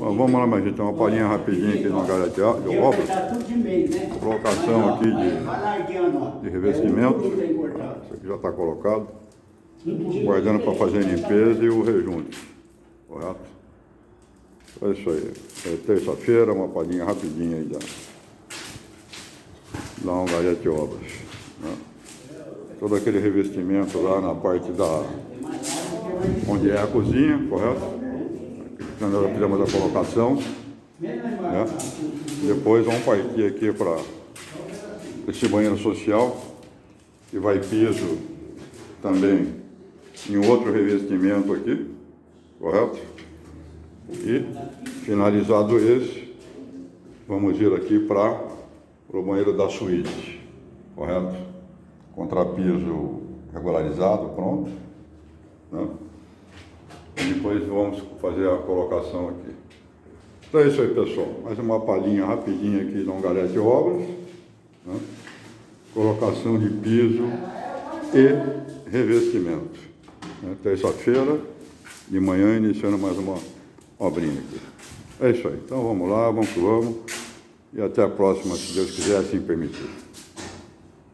Bom, vamos lá, minha gente, uma palhinha rapidinha aqui numa galera de obra. Colocação aqui de revestimento. Isso aqui já está colocado. Guardando para fazer a limpeza e o rejunte. Correto? É isso aí. É terça-feira, uma palhinha rapidinha aí da uma galera de obras. Né? Todo aquele revestimento lá na parte da... onde é a cozinha, correto? Quando nós fizemos a colocação, né? Depois vamos partir aqui para esse banheiro social, que vai piso também em outro revestimento aqui, correto? E finalizado esse, vamos ir aqui para o banheiro da suíte, correto? Contrapiso regularizado, pronto, né? E depois vamos fazer a colocação aqui. Então é isso aí, pessoal. Mais uma palhinha rapidinha aqui de uma galera de obras. Né? Colocação de piso e revestimento. Né? Terça-feira, de manhã, iniciando mais uma obrinha aqui. É isso aí. Então vamos lá, vamos que vamos. E até a próxima, se Deus quiser, assim permitir.